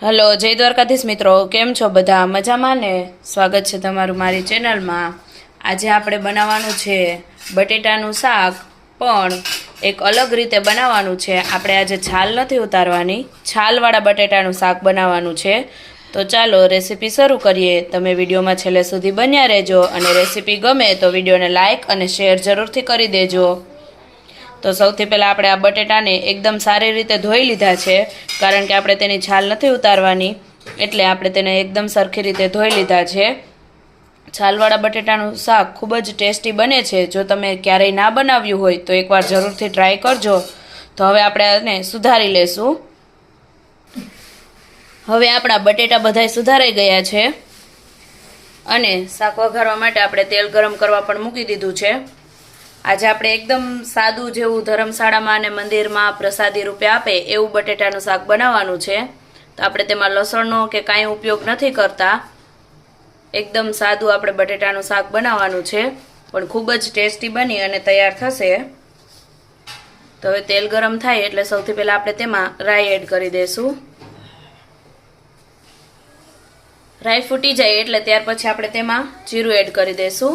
Hello, જય દ્વારકાધીશ મિત્રો, કેમ છો બધા? મજામાં ને? સ્વાગત છે તમારું મારી ચેનલમાં. આજે આપણે બનાવવાનું છે બટેટાનું શાક, પણ એક અલગ રીતે બનાવવાનું છે. આપણે આજે છાલ નથી ઉતારવાની, છાલવાળા બટેટાનું શાક બનાવવાનું છે. તો ચાલો રેસીપી શરૂ કરીએ. તમે વિડીયોમાં છેલ્લે સુધી બન્યા રહેજો અને રેસીપી ગમે તો વિડીયોને લાઇક અને શેર જરૂરથી કરી દેજો. તો સૌથી પહેલાં આપણે આ બટેટાને એકદમ સારી રીતે ધોઈ લીધા છે, કારણ કે આપણે તેની છાલ નથી ઉતારવાની, એટલે આપણે તેને એકદમ સરખી રીતે ધોઈ લીધા છે. છાલવાળા બટેટાનું શાક ખૂબ જ ટેસ્ટી બને છે. જો તમે ક્યારેય ના બનાવ્યું હોય તો એકવાર જરૂરથી ટ્રાય કરજો. તો હવે આપણે આને સુધારી લેશું. હવે આપણા બટેટા બધાય સુધારાઈ ગયા છે અને શાક વઘારવા માટે આપણે તેલ ગરમ કરવા પણ મૂકી દીધું છે. આજે આપણે એકદમ સાદું જેવું ધર્મશાળામાં અને મંદિરમાં પ્રસાદી રૂપે આપે એવું બટેટાનું શાક બનાવવાનું છે. તો આપણે તેમાં લસણનો કે કાંઈ ઉપયોગ નથી કરતા. એકદમ સાદું આપણે બટેટાનું શાક બનાવવાનું છે, પણ ખૂબ જ ટેસ્ટી બની અને તૈયાર થશે. તો હવે તેલ ગરમ થાય એટલે સૌથી પહેલાં આપણે તેમાં રાઈ એડ કરી દઈશું. રાઈ ફૂટી જાય એટલે ત્યાર પછી આપણે તેમાં જીરું એડ કરી દઈશું.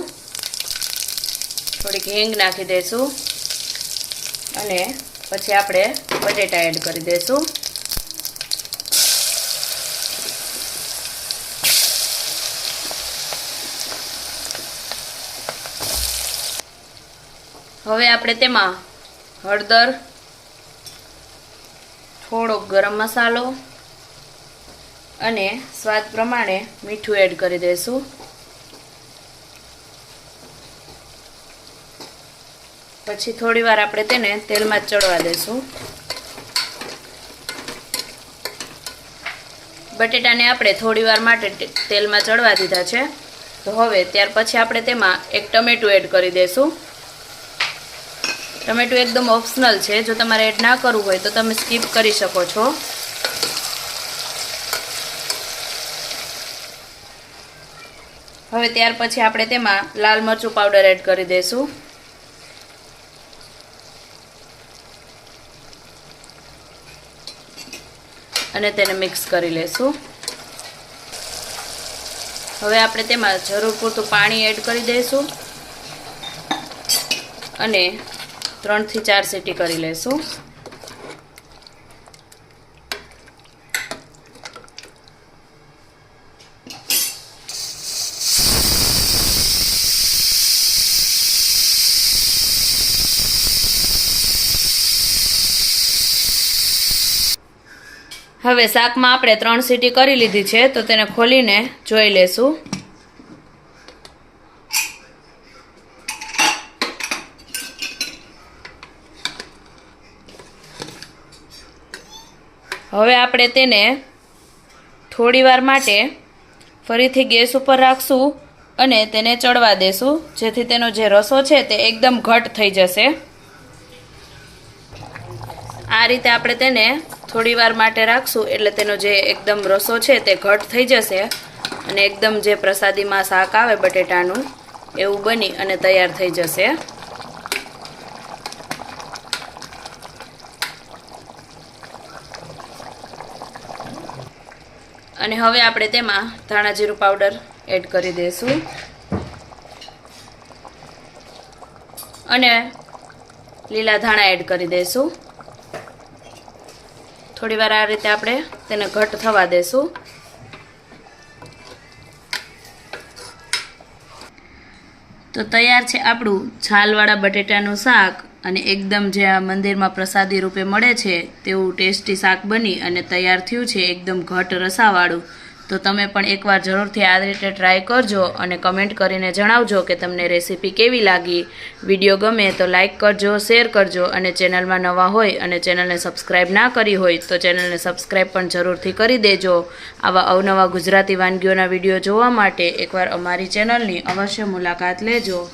થોડીક હિંગ નાખી દઈશું અને પછી આપણે બટેટા એડ કરી દઈશું. હવે આપણે તેમાં હળદર, થોડો ગરમ મસાલો અને સ્વાદ પ્રમાણે મીઠું એડ કરી દઈશું. પછી થોડી વાર આપણે તેને તેલમાં ચડવા દઈશું. બટેટાને આપણે થોડી વાર માટે તેલમાં ચડવા દીધા છે. તો હવે ત્યાર પછી આપણે તેમાં એક ટમેટું એડ કરી દઈશું. ટમેટું એકદમ ઓપ્શનલ છે, જો તમારે એડ ના કરવું હોય તો તમે સ્કીપ કરી શકો છો. હવે ત્યાર પછી આપણે તેમાં લાલ મરચું પાવડર એડ કરી દઈશું. અને તેને મિક્સ કરી લેશું. હવે આપણે તેમાં જરૂર પૂરતું પાણી એડ કરી દઈશું અને 3 થી 4 સીટી કરી લેશું. હવે શાકમાં આપણે 3 સીટી કરી લીધી છે, તો તેને ખોલીને જોઈ લેશું. હવે આપણે તેને થોડી વાર માટે ફરીથી ગેસ ઉપર રાખશું અને તેને ચડવા દેશું, જેથી તેનો જે રસો છે તે એકદમ ઘટ થઈ જશે. આ રીતે આપણે તેને થોડી વાર માટે રાખશું એટલે તેનો જે એકદમ રસો છે તે ઘટ થઈ જશે અને એકદમ જે પ્રસાદીમાં શાક આવે બટેટાનું એવું બની અને તૈયાર થઈ જશે. અને હવે આપણે તેમાં ધાણા જીરું પાવડર એડ કરી દઈશું અને લીલા ધાણા એડ કરી દઈશું. થોડી વાર આ રીતે આપણે તેને ઘટ થવા દેશું. તો તૈયાર છે આપણું છાલવાળા બટેટાનું શાક અને એકદમ જે આ મંદિરમાં પ્રસાદી રૂપે મળે છે તેવું ટેસ્ટી શાક બની અને તૈયાર થયું છે, એકદમ ઘટ રસાવાળું. તો તમે પણ એકવાર જરૂરથી આ રીતે ટ્રાય કરજો અને કમેન્ટ કરીને જણાવજો કે તમને રેસીપી કેવી લાગી. વિડીયો ગમે તો લાઇક કરજો, શેર કરજો અને ચેનલમાં નવા હોય અને ચેનલને સબસ્ક્રાઈબ ના કરી હોય તો ચેનલને સબસ્ક્રાઈબ પણ જરૂરથી કરી દેજો. આવા અવનવા ગુજરાતી વાનગીઓના વિડીયો જોવા માટે એકવાર અમારી ચેનલની અવશ્ય મુલાકાત લેજો.